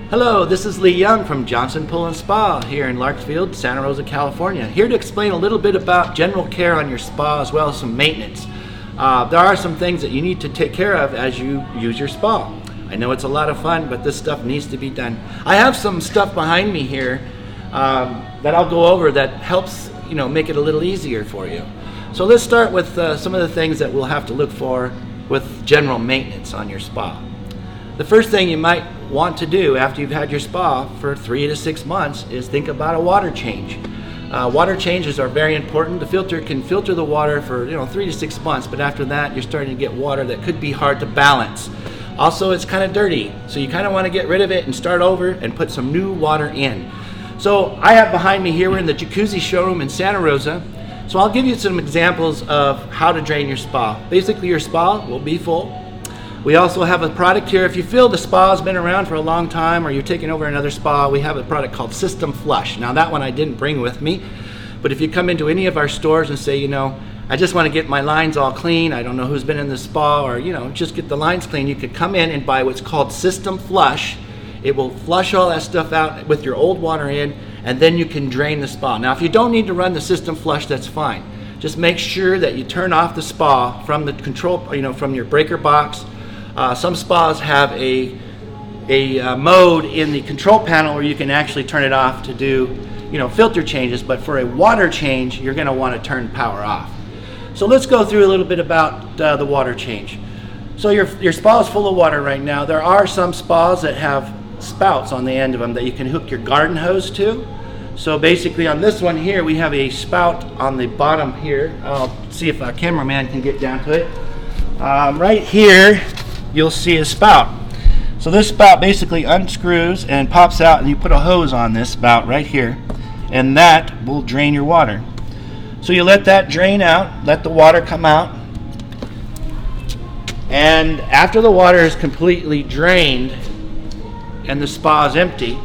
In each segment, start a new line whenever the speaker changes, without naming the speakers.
Hello, this is Lee Young from Johnson Pool and Spa here in Larksfield, Santa Rosa, California. Here to explain a little bit about general care on your spa as well as some maintenance. There are some things that you need to take care of as you use your spa. I know it's a lot of fun, but this stuff needs to be done. I have some stuff behind me here that I'll go over that helps make it a little easier for you. So let's start with some of the things that we'll have to look for with general maintenance on your spa. The first thing you might want to do after you've had your spa for 3 to 6 months is think about a water change. Water changes are very important. The filter can filter the water for 3 to 6 months, but after that you're starting to get water that could be hard to balance. Also, it's kind of dirty, so you kind of want to get rid of it and start over and put some new water in. So I have behind me here, we're in the jacuzzi showroom in Santa Rosa. So I'll give you some examples of how to drain your spa. Basically, your spa will be full. We also have a product here. If you feel the spa has been around for a long time or you're taking over another spa, we have a product called System Flush. Now that one I didn't bring with me, but if you come into any of our stores and say, I just want to get my lines all clean, I don't know who's been in the spa, or just get the lines clean, you could come in and buy what's called System Flush. It will flush all that stuff out with your old water in, and then you can drain the spa. Now if you don't need to run the System Flush, that's fine. Just make sure that you turn off the spa from the control, from your breaker box. Some spas have a mode in the control panel where you can actually turn it off to do filter changes, but for a water change you're going to want to turn power off. So let's go through a little bit about the water change. So your spa is full of water right now. There are some spas that have spouts on the end of them that you can hook your garden hose to. So basically on this one here we have a spout on the bottom here. I'll see if our cameraman can get down to it. Right here you'll see a spout. So this spout basically unscrews and pops out, and you put a hose on this spout right here, and that will drain your water. So you let that drain out, let the water come out, and after the water is completely drained and the spa is empty,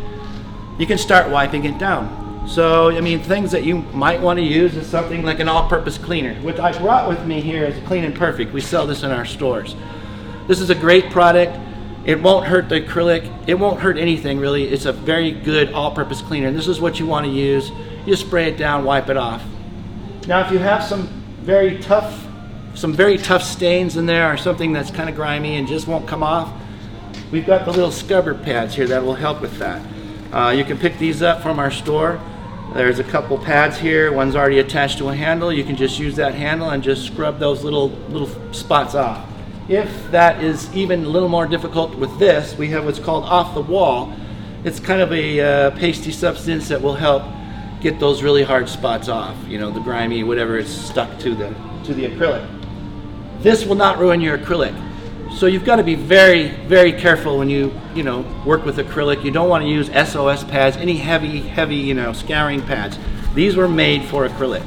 you can start wiping it down. So things that you might want to use is something like an all-purpose cleaner, which I brought with me here is Clean and Perfect. We sell this in our stores. This is a great product. It won't hurt the acrylic. It won't hurt anything really. It's a very good all-purpose cleaner. And this is what you want to use. You spray it down, wipe it off. Now if you have some very tough stains in there or something that's kind of grimy and just won't come off, we've got the little scrubber pads here that will help with that. You can pick these up from our store. There's a couple pads here. One's already attached to a handle. You can just use that handle and just scrub those little spots off. If that is even a little more difficult with this, we have what's called Off the Wall. It's kind of a pasty substance that will help get those really hard spots off, the grimy, whatever is stuck to the acrylic. This will not ruin your acrylic. So you've got to be very, very careful when you work with acrylic. You don't want to use SOS pads, any heavy, scouring pads. These were made for acrylic.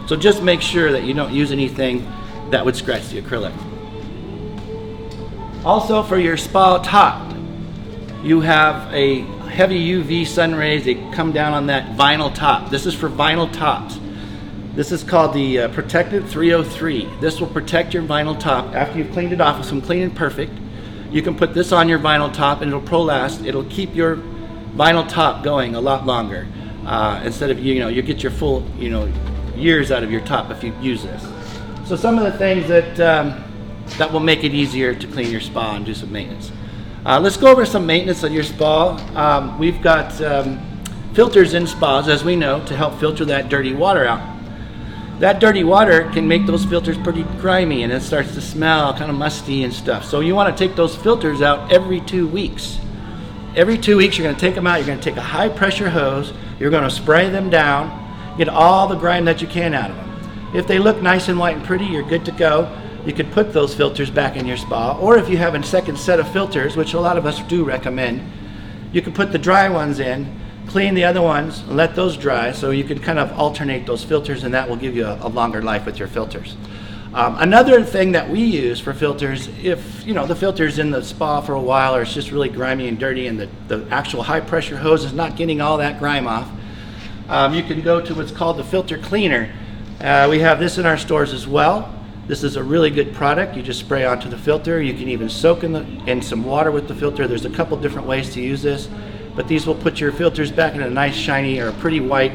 So just make sure that you don't use anything that would scratch the acrylic. Also for your spa top, you have a heavy UV sun rays. They come down on that vinyl top. This is for vinyl tops. This is called the Protected 303. This will protect your vinyl top. After you've cleaned it off with some Clean and Perfect, you can put this on your vinyl top and it'll prolast. It'll keep your vinyl top going a lot longer. Instead of, you get your full, years out of your top if you use this. So some of the things that will make it easier to clean your spa and do some maintenance. Let's go over some maintenance on your spa. We've got filters in spas, as we know, to help filter that dirty water out. That dirty water can make those filters pretty grimy and it starts to smell kind of musty and stuff. So you want to take those filters out every 2 weeks. Every 2 weeks you're going to take them out. You're going to take a high pressure hose. You're going to spray them down, get all the grime that you can out of them. If they look nice and white and pretty, you're good to go. You could put those filters back in your spa, or if you have a second set of filters, which a lot of us do recommend, you can put the dry ones in, clean the other ones, and let those dry, so you can kind of alternate those filters, and that will give you a longer life with your filters. Another thing that we use for filters, if the filter's in the spa for a while or it's just really grimy and dirty and the actual high pressure hose is not getting all that grime off, you can go to what's called the filter cleaner. We have this in our stores as well. This is a really good product. You just spray onto the filter. You can even soak in some water with the filter. There's a couple different ways to use this, but these will put your filters back in a nice shiny or a pretty white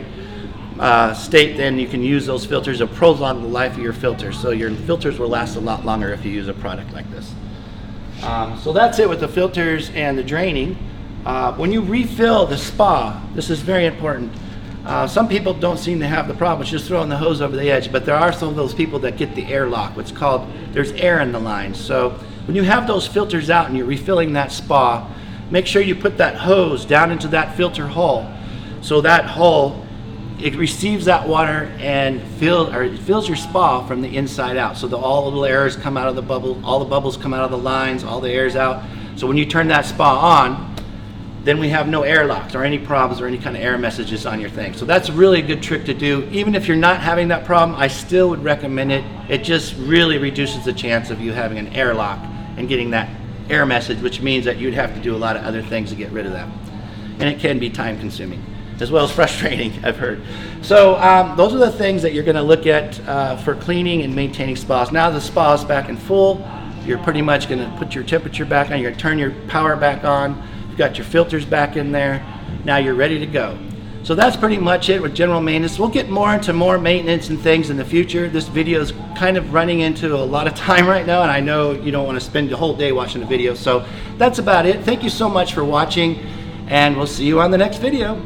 state. Then you can use those filters to prolong the life of your filters. So your filters will last a lot longer if you use a product like this. So that's it with the filters and the draining. When you refill the spa, this is very important. Some people don't seem to have the problem, it's just throwing the hose over the edge, but there are some of those people that get the air lock, what's called, there's air in the lines. So when you have those filters out and you're refilling that spa, make sure you put that hose down into that filter hole. So that hole, it receives that water and it fills your spa from the inside out. So all the little airs come out of the bubble, all the bubbles come out of the lines, all the air's out. So when you turn that spa on, then we have no air locks or any problems or any kind of error messages on your thing. So that's a really good trick to do. Even if you're not having that problem, I still would recommend it. It just really reduces the chance of you having an air lock and getting that error message, which means that you'd have to do a lot of other things to get rid of that. And it can be time consuming, as well as frustrating, I've heard. So those are the things that you're gonna look at for cleaning and maintaining spas. Now the spa is back in full, you're pretty much gonna put your temperature back on, you're gonna turn your power back on, you've got your filters back in there, now you're ready to go. So that's pretty much it with general maintenance. We'll get more into more maintenance and things in the future. This video is kind of running into a lot of time right now, and I know you don't want to spend the whole day watching the video. So that's about it. Thank you so much for watching, and we'll see you on the next video.